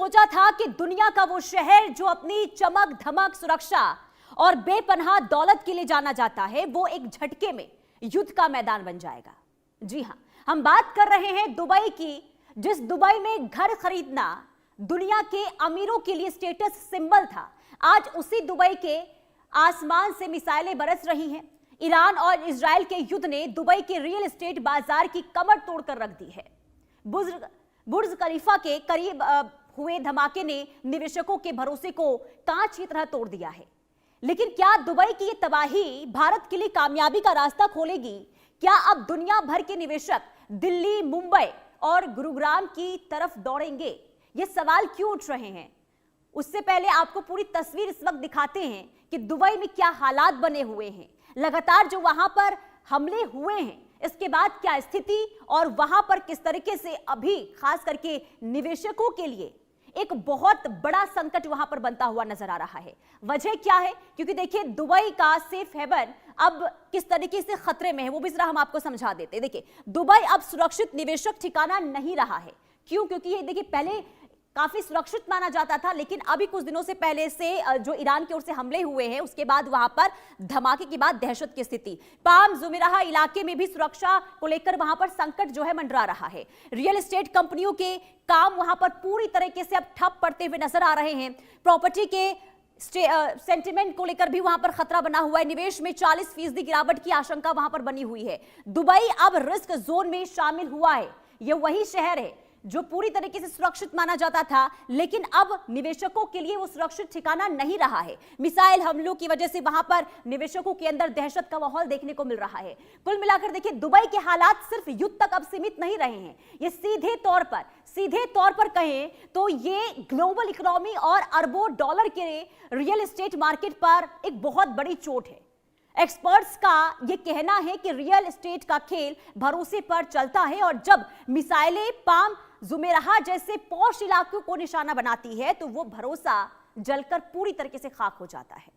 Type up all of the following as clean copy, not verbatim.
सोचा था कि दुनिया का वो शहर जो अपनी चमक धमक सुरक्षा और बेपनाह दौलत के लिए जाना जाता है, वो एक झटके में युद्ध का मैदान बन जाएगा। जी हां, हम बात कर रहे हैं दुबई की, जिस दुबई में घर खरीदना दुनिया के अमीरों के लिए स्टेटस सिंबल था। आज उसी दुबई के आसमान से मिसाइलें बरस रही हैं। ईरान और इजराइल के युद्ध ने दुबई के रियल एस्टेट बाजार की कमर तोड़कर रख दी है। बुर्ज खलीफा के करीब हुए धमाके ने निवेशकों के भरोसे को कांच की तरह तोड़ दिया है। लेकिन क्या दुबई की ये तबाही भारत के लिए कामयाबी का रास्ता खोलेगी? क्या अब दुनिया भर के निवेशक दिल्ली, मुंबई और गुरुग्राम की तरफ दौड़ेंगे? ये सवाल क्यों उठ रहे हैं? उससे पहले आपको पूरी तस्वीर इस वक्त दिखाते हैं कि दुबई में क्या हालात बने हुए हैं। लगातार जो वहां पर हमले हुए हैं, इसके बाद क्या स्थिति और वहां पर किस तरीके से अभी खास करके निवेशकों के लिए एक बहुत बड़ा संकट वहां पर बनता हुआ नजर आ रहा है। वजह क्या है? क्योंकि देखिए, दुबई का सेफ हेवन अब किस तरीके से खतरे में है, वो भी जरा हम आपको समझा देते हैं। देखिए, दुबई अब सुरक्षित निवेशक ठिकाना नहीं रहा है। क्यों? क्योंकि ये देखिए, पहले काफी सुरक्षित माना जाता था, लेकिन अभी कुछ दिनों से पहले से जो ईरान की ओर से हमले हुए हैं, उसके बाद वहां पर धमाके के बाद दहशत की स्थिति। पाम जुमेराह इलाके में भी सुरक्षा को लेकर वहां पर संकट जो है मंडरा रहा है। रियल एस्टेट कंपनियों के काम वहां पर पूरी तरीके से अब ठप पड़ते हुए नजर आ रहे हैं। प्रॉपर्टी के सेंटिमेंट को लेकर भी वहां पर खतरा बना हुआ है। निवेश में 40% गिरावट की आशंका वहां पर बनी हुई है। दुबई अब रिस्क जोन में शामिल हुआ है। यह वही शहर है जो पूरी तरीके से सुरक्षित माना जाता था, लेकिन अब निवेशकों के लिए वो सुरक्षित ठिकाना नहीं रहा है। मिसाइल हमलों की वजह से वहां पर निवेशकों के अंदर दहशत का माहौल देखने को मिल रहा है। कुल मिलाकर देखिए, दुबई के हालात सिर्फ युद्ध तक अब सीमित नहीं रहे हैं। ये सीधे तौर पर कहें तो ये ग्लोबल इकोनॉमी और अरबों डॉलर के रियल एस्टेट मार्केट पर एक बहुत बड़ी चोट है। एक्सपर्ट्स का यह कहना है कि रियल एस्टेट का खेल भरोसे पर चलता है, और जब मिसाइलें पाम जुमेराह जैसे पॉश इलाकों को निशाना बनाती है तो वो भरोसा जलकर पूरी तरीके से खाक हो जाता है।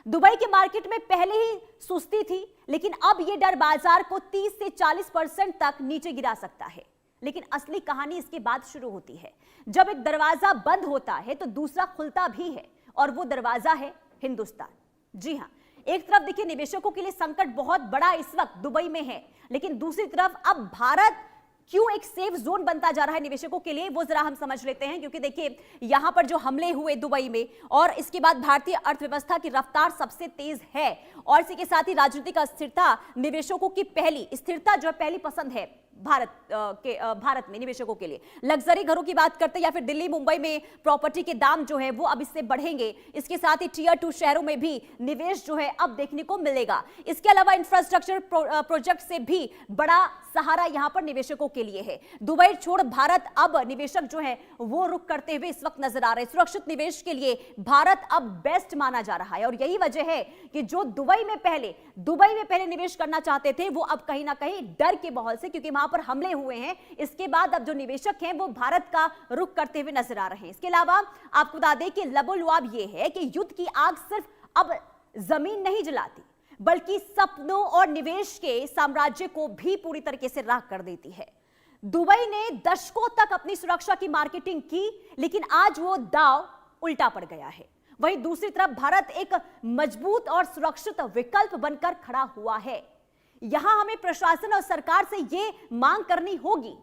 दुबई के मार्केट में पहले ही सुस्ती थी, लेकिन अब यह डर बाजार को 30 से 40% तक नीचे गिरा सकता है। लेकिन असली कहानी इसके बाद शुरू होती है। जब एक दरवाजा बंद होता है तो दूसरा खुलता भी है, और वो दरवाजा है हिंदुस्तान। जी हां, एक तरफ देखिए, निवेशकों के लिए संकट बहुत बड़ा इस वक्त दुबई में है, लेकिन दूसरी तरफ अब भारत क्यों एक सेफ जोन बनता जा रहा है निवेशकों के लिए, वो जरा हम समझ लेते हैं। क्योंकि देखिए, यहां पर जो हमले हुए दुबई में, और इसके बाद भारतीय अर्थव्यवस्था की रफ्तार सबसे तेज है, और इसी के साथ ही राजनीतिक अस्थिरता निवेशकों की पहली स्थिरता जो है पहली पसंद है भारत में निवेशकों के लिए। लग्जरी घरों की बात करते हैं या फिर दिल्ली मुंबई में प्रॉपर्टी के दाम जो है वो अब इससे बढ़ेंगे। इसके साथ ही टियर 2 शहरों में भी निवेश जो है अब देखने को मिलेगा। इसके अलावा इंफ्रास्ट्रक्चर प्रोजेक्ट से भी बड़ा सहारा यहां पर निवेशकों के लिए है। दुबई छोड़ भारत अब निवेशक जो है वो रुख करते हुए इस वक्त नजर आ रहे हैं। सुरक्षित निवेश के लिए भारत अब बेस्ट माना जा रहा है, और यही वजह है कि जो दुबई में पहले निवेश करना चाहते थे, वो अब कहीं ना कहीं डर के माहौल से, क्योंकि वहां पर हमले हुए हैं, इसके बाद अब जो निवेशक हैं वो भारत का रुख करते हुए नजर आ रहे हैं। इसके अलावा आपको बता दें कि लबोलुआब ये है कि युद्ध की आग सिर्फ अब जमीन नहीं जलाती, बल्कि सपनों और निवेश के साम्राज्य को भी पूरी तरीके से राख कर देती है। दुबई ने दशकों तक अपनी सुरक्षा की मार्केटिंग की, लेकिन आज वो दांव उल्टा पड़ गया है। वहीं दूसरी तरफ भारत एक मजबूत और सुरक्षित विकल्प बनकर खड़ा हुआ है। यहां हमें प्रशासन और सरकार से यह मांग करनी होगी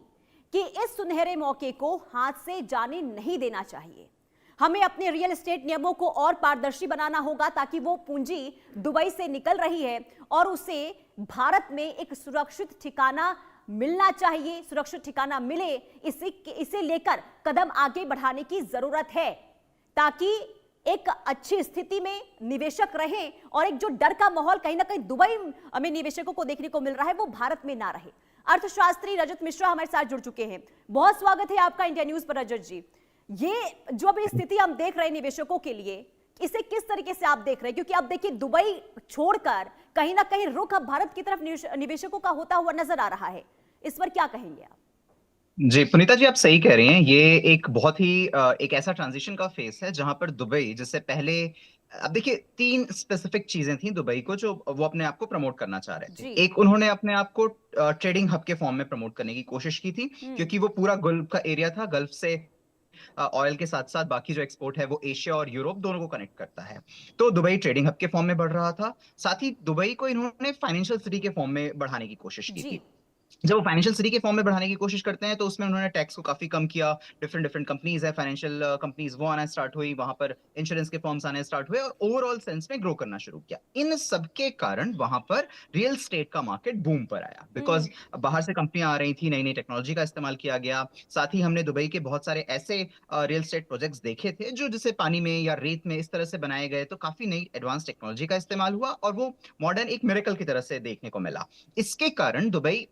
कि इस सुनहरे मौके को हाथ से जाने नहीं देना चाहिए। हमें अपने रियल एस्टेट नियमों को और पारदर्शी बनाना होगा, ताकि वो पूंजी दुबई से निकल रही है और उसे भारत में एक सुरक्षित ठिकाना मिलना चाहिए। सुरक्षित ठिकाना मिले, इसे लेकर कदम आगे बढ़ाने की जरूरत है, ताकि एक अच्छी स्थिति में निवेशक रहें, और एक जो डर का माहौल कहीं ना कहीं दुबई में निवेशकों को देखने को मिल रहा है वो भारत में ना रहे। अर्थशास्त्री रजत मिश्रा हमारे साथ जुड़ चुके हैं। बहुत स्वागत है आपका इंडिया न्यूज पर रजत जी। ये जो अभी स्थिति हम देख रहे हैं निवेशकों के लिए, इसे किस तरीके से आप देख रहे हैं? क्योंकि अब देखिए, दुबई छोड़कर कहीं ना कहीं रुख अब भारत की तरफ निवेशकों का होता हुआ नजर आ रहा है। इस पर क्या कहेंगे आप? जी पुनीता जी, आप सही कह रही हैं। ये एक बहुत ही एक ऐसा ट्रांजिशन का फेस है जहां पर दुबई, जिससे पहले अब देखिए 3 स्पेसिफिक चीजें थी दुबई को जो वो अपने आप को प्रमोट करना चाह रहे थे। एक, उन्होंने अपने आप को ट्रेडिंग हब के फॉर्म में प्रमोट करने की कोशिश की थी, क्योंकि वो पूरा गल्फ का एरिया था, गल्फ से ऑयल के साथ साथ बाकी जो एक्सपोर्ट है वो एशिया और यूरोप दोनों को कनेक्ट करता है। तो दुबई ट्रेडिंग हब के फॉर्म में बढ़ रहा था, साथ ही दुबई को इन्होंने फाइनेंशियल सिटी के फॉर्म में बढ़ाने की कोशिश की जी। थी। जब वो फाइनेंशियल सिटी के फॉर्म में बढ़ाने की कोशिश करते हैं तो उसमें उन्होंने टैक्स को काफी कम किया। डिफरेंट डिफरेंट कंपनीज है, फाइनेंशियल कंपनीज वो आना स्टार्ट हुई, वहां पर इंश्योरेंस के फॉर्म्स आने स्टार्ट हुए और ओवरऑल सेंस में ग्रो करना शुरू किया। इन सब के कारण वहां पर रियल स्टेट का मार्केट बूम पर आया, बिकॉज हम्म। बाहर से कंपनियां आ रही थी, नई नई टेक्नोलॉजी का इस्तेमाल किया गया। साथ ही हमने दुबई के बहुत सारे ऐसे रियल स्टेट प्रोजेक्ट्स देखे थे जो जैसे पानी में या रेत में इस तरह से बनाए गए, तो काफी नई एडवांस टेक्नोलॉजी का इस्तेमाल हुआ और वो मॉडर्न एक मिरेकल की तरह से देखने को मिला। इसके कारण दुबई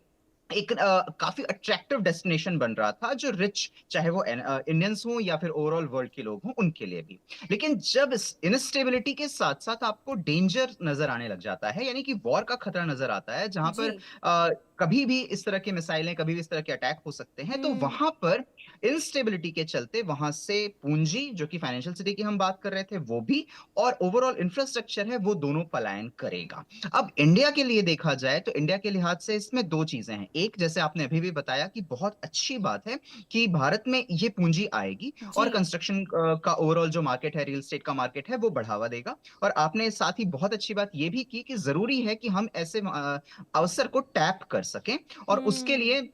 एक काफी अट्रैक्टिव डेस्टिनेशन बन रहा था, जो रिच, चाहे वो इंडियंस हों या फिर ओवरऑल वर्ल्ड के लोग हों, उनके लिए भी। लेकिन जब इनस्टेबिलिटी के साथ साथ आपको डेंजर नजर आने लग जाता है, यानी कि वॉर का खतरा नजर आता है, जहां जी। पर कभी भी इस तरह के मिसाइलें, कभी भी इस तरह के अटैक हो सकते हैं, तो हम्म। वहां पर इनस्टेबिलिटी के चलते वहां से पूंजी, जो कि फाइनेंशियल सिटी की हम बात कर रहे थे, वो भी, और ओवरऑल इंफ्रास्ट्रक्चर है, वो दोनों पलायन करेगा। अब इंडिया के लिए देखा जाए तो इंडिया के लिहाज से इसमें दो चीजें हैं। एक, जैसे आपने अभी भी बताया कि बहुत अच्छी बात है कि भारत में ये पूंजी आएगी जी। और कंस्ट्रक्शन का ओवरऑल जो मार्केट है, रियल एस्टेट का मार्केट है, वो बढ़ावा देगा। और आपने साथ ही बहुत अच्छी बात ये भी की कि जरूरी है कि हम ऐसे अवसर को टैप कर सकें, और उसके हम्म। लिए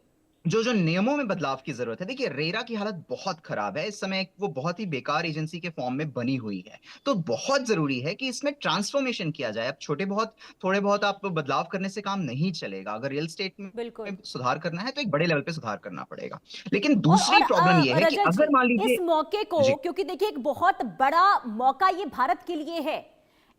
जो जो नियमों में बदलाव की जरूरत है। देखिए, रेरा की हालत बहुत खराब है इस समय, वो बहुत ही बेकार एजेंसी के फॉर्म में बनी हुई है। तो बहुत जरूरी है कि इसमें ट्रांसफॉर्मेशन किया जाए। अब थोड़े बहुत आप बदलाव करने से काम नहीं चलेगा। अगर रियल एस्टेट बिल्कुल। में सुधार करना है तो एक बड़े लेवल पे सुधार करना पड़ेगा। लेकिन और दूसरी प्रॉब्लम यह है कि रजत अगर जी, मान इस लीजिए। मौके को, जी। क्योंकि देखिए एक बहुत बड़ा मौका ये भारत के लिए है,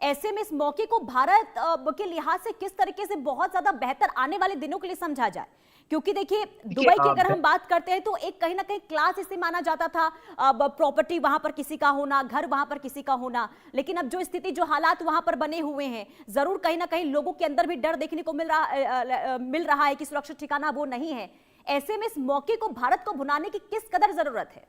ऐसे में इस मौके को भारत के लिहाज से किस तरीके से बहुत ज्यादा बेहतर आने वाले दिनों के लिए समझा जाए? क्योंकि देखिए देखिए दुबई की अगर हम बात करते हैं तो एक कहीं ना कहीं क्लास इसे माना जाता था, अब प्रॉपर्टी वहां पर किसी का होना, घर वहां पर किसी का होना। लेकिन अब जो स्थिति, जो हालात वहां पर बने हुए हैं, जरूर कहीं ना कहीं लोगों के अंदर भी डर देखने को मिल रहा है कि सुरक्षित ठिकाना वो नहीं है। ऐसे में इस मौके को भारत को भुनाने की किस कदर जरूरत है?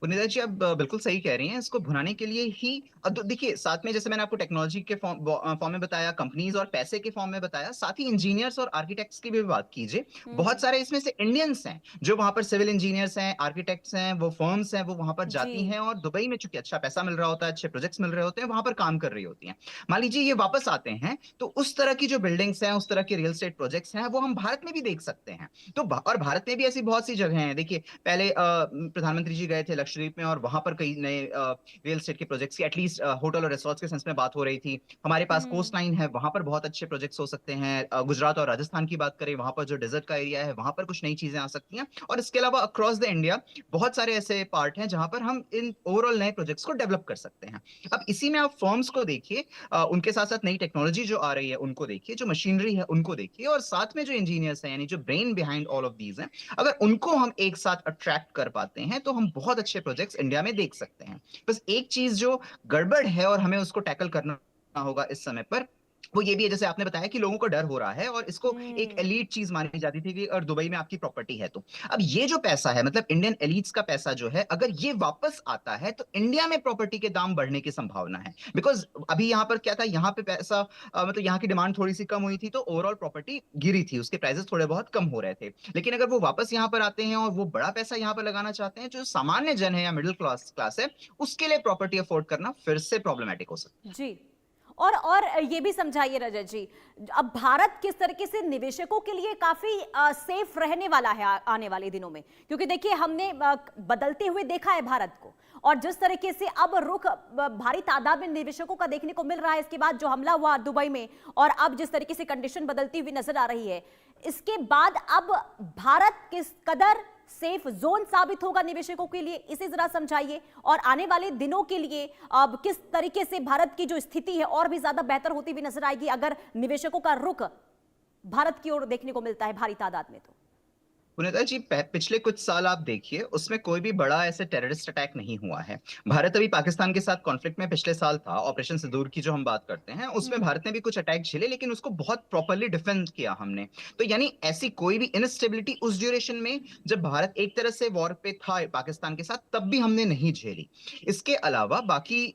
पुनीता जी, आप बिल्कुल सही कह रही हैं। इसको भुनाने के लिए ही, अब देखिए, साथ में जैसे मैंने आपको टेक्नोलॉजी के फॉर्म में बताया, कंपनीज और पैसे के फॉर्म में बताया, साथ ही इंजीनियर्स और आर्किटेक्ट्स की भी बात कीजिए। बहुत हम्म। सारे इसमें से इंडियंस हैं जो वहां पर सिविल इंजीनियर्स हैं, आर्किटेक्ट्स हैं, वो फर्म्स हैं, वो वहां पर जी। जाती हैं, और दुबई में चूंकि अच्छा पैसा मिल रहा होता है, अच्छे प्रोजेक्ट्स मिल रहे होते हैं, वहां पर काम कर रही होती हैं। मान लीजिए ये वापस आते हैं, तो उस तरह की जो बिल्डिंग्स हैं, उस तरह के रियल एस्टेट प्रोजेक्ट्स हैं, वो हम भारत में भी देख सकते हैं। तो और भारत में भी ऐसी बहुत सी जगह हैं। देखिए, पहले प्रधानमंत्री जी गए थे लक्षद्वीप में, और वहां पर कई नए रियल एस्टेट के प्रोजेक्ट्स की, एटलीस्ट होटल और रिसोर्ट्स के सेंस में बात हो रही थी। हमारे पास हम्म। कोस्ट लाइन है, वहां पर बहुत अच्छे प्रोजेक्ट्स हो सकते हैं। गुजरात और राजस्थान की बात करें, वहां पर जो डेजर्ट का एरिया है, वहां पर कुछ नई चीजें आ सकती हैं। और इसके अलावा अक्रॉस द इंडिया बहुत सारे ऐसे पार्ट हैं जहां पर हम इन ओवरऑल नए प्रोजेक्ट्स को डेवलप कर सकते हैं। अब इसी में आप फर्म्स को देखिए, उनके साथ साथ नई टेक्नोलॉजी जो आ रही है उनको देखिए, जो मशीनरी है उनको देखिए, और साथ में जो इंजीनियर्स हैं, यानी जो brain behind all of these हैं, अगर उनको हम एक साथ अट्रैक्ट कर पाते हैं तो हम बहुत अच्छे प्रोजेक्ट्स इंडिया में देख सकते हैं। बस एक चीज जो गड़बड़ है और हमें उसको टैकल करना होगा इस समय पर, वो ये भी है, जैसे आपने बताया कि लोगों को डर हो रहा है और इसको एक हम्म। एलीट चीज मानी जाती थी कि और दुबई में आपकी प्रॉपर्टी है तो। अब ये जो पैसा है, मतलब इंडियन एलीट्स का पैसा जो है, अगर ये वापस आता है तो इंडिया में प्रॉपर्टी के दाम बढ़ने की संभावना है। बिकॉज अभी यहाँ पर क्या था, यहाँ पे पैसा मतलब यहाँ की डिमांड थोड़ी सी कम हुई थी, तो ओवरऑल प्रॉपर्टी गिरी थी, उसके प्राइसेस थोड़े बहुत कम हो रहे थे। लेकिन अगर वो वापस यहाँ पर आते हैं और वो बड़ा पैसा यहाँ पर लगाना चाहते हैं, जो सामान्य जन है या मिडिल क्लास क्लास है, उसके लिए प्रॉपर्टी अफोर्ड करना फिर से प्रॉब्लमेटिक हो सकता है। जी। और ये भी समझाइए रजत जी, अब भारत किस तरीके से निवेशकों के लिए काफी सेफ रहने वाला है आने वाले दिनों में? क्योंकि देखिए हमने बदलते हुए देखा है भारत को, और जिस तरीके से अब रुख भारी तादाद में निवेशकों का देखने को मिल रहा है इसके बाद जो हमला हुआ दुबई में, और अब जिस तरीके से कंडीशन बदलती हुई नजर आ रही है, इसके बाद अब भारत किस कदर सेफ जोन साबित होगा निवेशकों के लिए, इसे जरा समझाइए। और आने वाले दिनों के लिए अब किस तरीके से भारत की जो स्थिति है और भी ज्यादा बेहतर होती हुई नजर आएगी अगर निवेशकों का रुख भारत की ओर देखने को मिलता है भारी तादाद में तो? पुनीता जी, पिछले कुछ साल आप देखिए, उसमें कोई भी बड़ा ऐसे टेररिस्ट अटैक नहीं हुआ है। भारत अभी पाकिस्तान के साथ कॉन्फ्लिक्ट में पिछले साल था, ऑपरेशन सिंदूर की जो हम बात करते हैं, उसमें हम्म। भारत ने भी कुछ अटैक झेले, लेकिन उसको बहुत प्रॉपरली डिफेंड किया हमने। तो यानी ऐसी कोई भी इनस्टेबिलिटी उस ड्यूरेशन में, जब भारत एक तरह से वॉर पे था पाकिस्तान के साथ, तब भी हमने नहीं झेली। इसके अलावा बाकी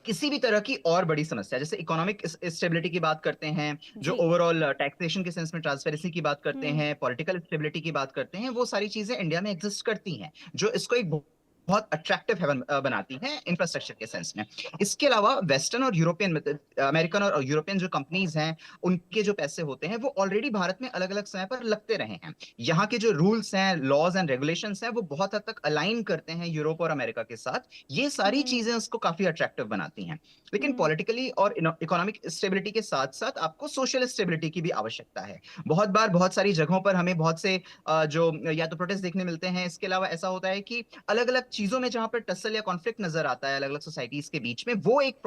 किसी भी तरह की और बड़ी समस्या, जैसे इकोनॉमिक स्टेबिलिटी की बात करते हैं, जो जी। ओवरऑल टैक्सेशन के सेंस में ट्रांसपेरेंसी की बात करते हम्म। हैं, पॉलिटिकल स्टेबिलिटी की बात करते हैं, वो सारी चीजें इंडिया में एग्जिस्ट करती हैं, जो इसको एक बहुत अट्रैक्टिव हेवन बनाती है इंफ्रास्ट्रक्चर के सेंस में। इसके अलावा वेस्टर्न और यूरोपियन, अमेरिकन और यूरोपियन जो कंपनीज हैं, उनके जो पैसे होते हैं वो ऑलरेडी भारत में अलग अलग समय पर लगते रहे हैं। यहाँ के जो रूल्स हैं, लॉज एंड रेगुलेशंस हैं, वो बहुत हद तक अलाइन करते हैं यूरोप और अमेरिका के साथ। ये सारी हम्म। चीजें उसको काफी अट्रैक्टिव बनाती हैं। लेकिन हम्म। पॉलिटिकली और इकोनॉमिक स्टेबिलिटी के साथ साथ आपको सोशल स्टेबिलिटी की भी आवश्यकता है। बहुत बार बहुत सारी जगहों पर हमें बहुत से जो या तो प्रोटेस्ट देखने मिलते हैं, इसके अलावा ऐसा होता है कि अलग अलग चीजों में जहां पर टसल या कॉन्फ्लिक्ट नजर आता है अलग अलग सोसाइटीज के बीच में, वो एक